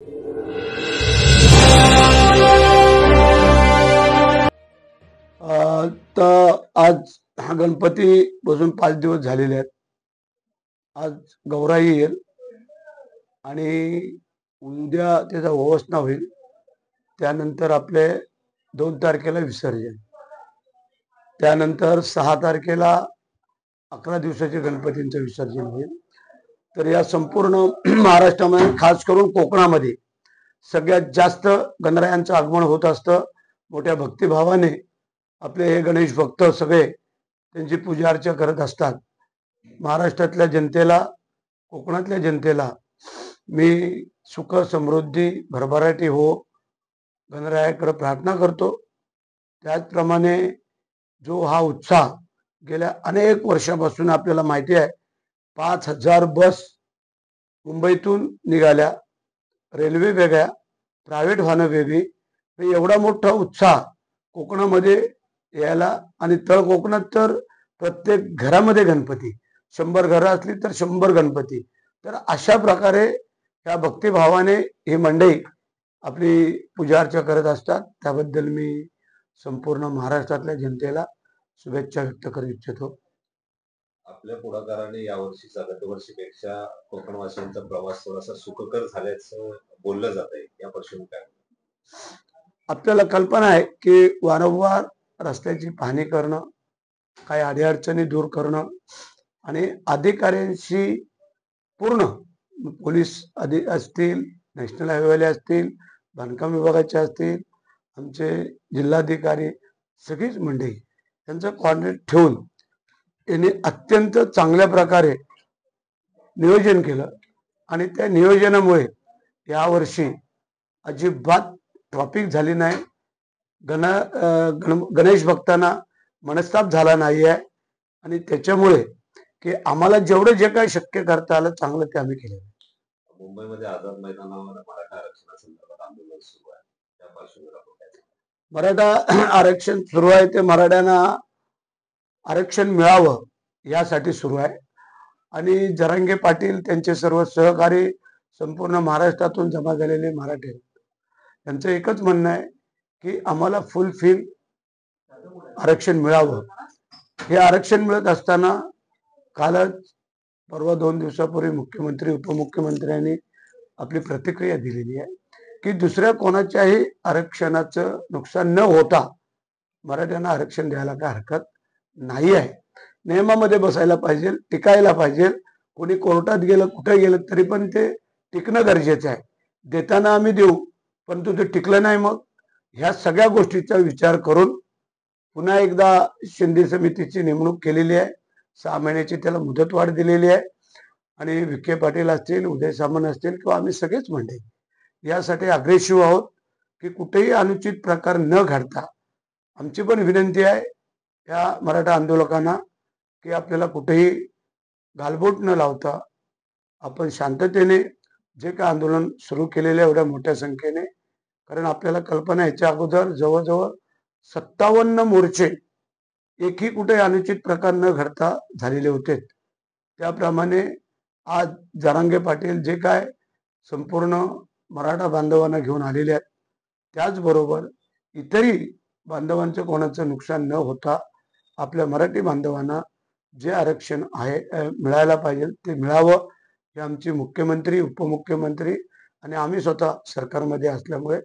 तर आज हा गणपती बसून 5 दिवस झालेले आहेत. आज गौराई येईल आणि उद्या त्याचा ओवासना होईल. त्यानंतर आपले 2 तारखेला विसर्जन. त्यानंतर 6 तारखेला 11 दिवसाचे गणपतींचं विसर्जन होईल. तर या संपूर्ण महाराष्ट्रामध्ये खास करून कोकणामध्ये सगळ्यात जास्त गणरायांचं आगमन होत असतं. मोठ्या भक्तिभावाने आपले हे गणेश भक्त सगळे त्यांची पूजा अर्चा करत असतात. महाराष्ट्रातल्या जनतेला, कोकणातल्या जनतेला मी सुख समृद्धी भरभराटी हो गणरायाकडे प्रार्थना करतो. त्याचप्रमाणे जो हा उत्साह गेल्या अनेक वर्षापासून आपल्याला माहिती आहे, 5,000 बस मुंबईतून निघाल्या, रेल्वे वेगळ्या, प्रायव्हेट वाहनं वेगळी. एवढा मोठा उत्साह कोकणामध्ये यायला आणि तळ कोकणात तर प्रत्येक घरामध्ये गणपती, 100 घरं असली तर 100 गणपती. तर अशा प्रकारे या भक्तिभावाने ही मंडळी आपली पूजा अर्चा करत असतात. त्याबद्दल मी संपूर्ण महाराष्ट्रातल्या जनतेला शुभेच्छा व्यक्त करू इच्छितो. आपल्या पुढाकाराने यावर्षीचा गतवर्षीपेक्षा कोकणवासियांचा प्रवास थोडासा सुखकर झाल्याचं बोललं जात आहे. या पार्श्वभूमीवर काय आपल्याला कल्पना आहे की वारंवार रस्त्याची पाहणी करणं, काही अडीअडचणी दूर करणं आणि अधिकाऱ्यांशी पूर्ण पोलीस असतील, नॅशनल हायवेवाले असतील, बांधकाम विभागाचे असतील, आमचे जिल्हाधिकारी, सगळीच मंडळी त्यांचं कॉन्टॅक्ट ठेवून यांनी अत्यंत चांगल्या प्रकारे नियोजन केलं आणि त्या नियोजनामुळे यावर्षी अजिबात ट्रॉफिक झाली नाही. गणेश भक्तांना मनस्ताप झाला नाही आहे आणि त्याच्यामुळे की आम्हाला जेवढं जे काही शक्य करता आलं चांगलं ते आम्ही केलं. मुंबईमध्ये आझाद मैदानावर मराठा आरक्षणासंदर्भात आंदोलन सुरू आहे. त्या पार्श्वभूमीवर मराठा आरक्षण सुरू आहे ते मराठ्यांना आरक्षण मिळावं यासाठी सुरू आहे आणि जरांगे पाटील त्यांचे सर्व सहकारी संपूर्ण महाराष्ट्रातून जमा झालेले मराठे त्यांचं एकच म्हणणं आहे की आम्हाला फुलफिल आरक्षण मिळावं. हे आरक्षण मिळत असताना कालच परवा 2 दिवसापूर्वी मुख्यमंत्री उपमुख्यमंत्र्यांनी आपली प्रतिक्रिया दिलेली आहे की दुसऱ्या कोणाच्याही आरक्षणाचं नुकसान न होता मराठ्यांना आरक्षण द्यायला काय हरकत नाही आहे. नियमामध्ये बसायला पाहिजे, टिकायला पाहिजे. कोणी कोर्टात गेलं, कुठे गेलं तरी पण ते टिकणं गरजेचं आहे. देताना आम्ही देऊ, परंतु ते टिकलं नाही मग ह्या सगळ्या गोष्टीचा विचार करून पुन्हा एकदा शिंदे समितीची नेमणूक केलेली आहे. 6 महिन्याची त्याला मुदतवाढ दिलेली आहे आणि विखे पाटील असतील, उदय सामंत असतील किंवा आम्ही सगळेच मंडळी यासाठी अग्रेसिव्ह आहोत की कुठेही अनुचित प्रकार न घडता. आमची पण विनंती आहे या मराठा आंदोलकांना की आपल्याला कुठेही गालबोट न लावता आपण शांततेने जे काय आंदोलन सुरू केलेले एवढ्या मोठ्या संख्येने, कारण आपल्याला कल्पना याच्या अगोदर जवळजवळ 57 मोर्चे एकही कुठे अनुचित प्रकार न घडता झालेले होते. त्याप्रमाणे आज जरांगे पाटील जे काय संपूर्ण मराठा बांधवांना घेऊन आलेले आहेत, त्याचबरोबर इतरही बांधवांचं कोणाचं नुकसान न होता आपल्या मराठी बांधवांना जे आरक्षण आहे मिळायला पाहिजे ते मिळावं. हे आमचे मुख्यमंत्री, उपमुख्यमंत्री आणि आम्ही स्वतः सरकारमध्ये असल्यामुळे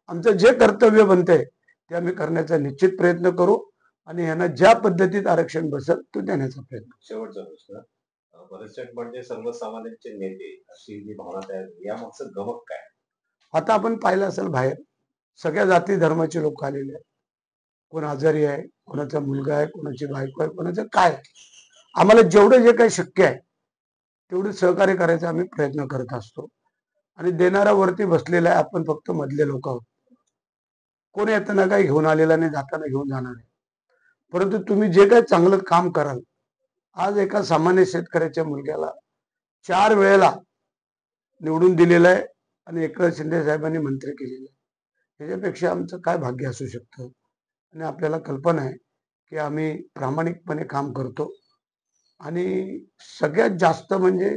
आमचं जे कर्तव्य बनते ते आम्ही करण्याचा निश्चित प्रयत्न करू आणि यांना ज्या पद्धतीत आरक्षण बसेल तो देण्याचा प्रयत्न. शेवटचा प्रश्न, बरेचसे म्हणजे सर्वसामान्यांचे नेते अशी जी भावना तयार यामागचं गमक काय? आता आपण पाहिलं असेल बाहेर सगळ्या जाती धर्माचे लोक आलेले आहेत. कोण आजारी आहे, कोणाचा मुलगा आहे, कोणाची बायको आहे, कोणाचं काय. आम्हाला जेवढं जे काही शक्य आहे तेवढं सहकार्य करायचा आम्ही प्रयत्न करत असतो आणि देणारा वरती बसलेला आहे, आपण फक्त मधले लोक आहोत. कोण येताना काही घेऊन आलेला नाही, जाताना घेऊन जाणार आहे. परंतु तुम्ही जे काही चांगलं काम कराल, आज एका सामान्य शेतकऱ्याच्या मुलग्याला 4 वेळेला निवडून दिलेलं आहे आणि एकनाथ शिंदे साहेबांनी मंत्री केलेलं आहे. त्याच्यापेक्षा आमचं काय भाग्य असू शकतं. आणि आपल्याला कल्पना आहे की आम्ही प्रामाणिकपणे काम करतो आणि सगळ्यात जास्त म्हणजे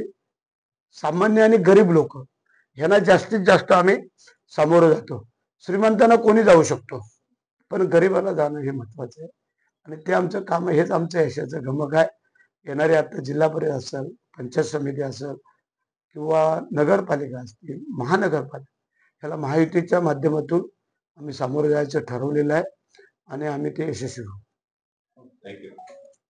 सामान्य आणि गरीब लोक ह्यांना जास्तीत जास्त आम्ही सामोरं जातो. श्रीमंतांना कोणी जाऊ शकतो, पण गरिबाला जाणं हे महत्वाचं आहे आणि ते आमचं काम आहे. हेच आमचं यशाचं गमक आहे. येणारे आता जिल्हा परिषद असेल, पंचायत समिती असेल किंवा नगरपालिका असतील, महानगरपालिका, ह्याला महायुतीच्या माध्यमातून आम्ही सामोरं जायचं ठरवलेलं आहे आणि आम्ही ते यशस्वी होऊ. थँक्यू.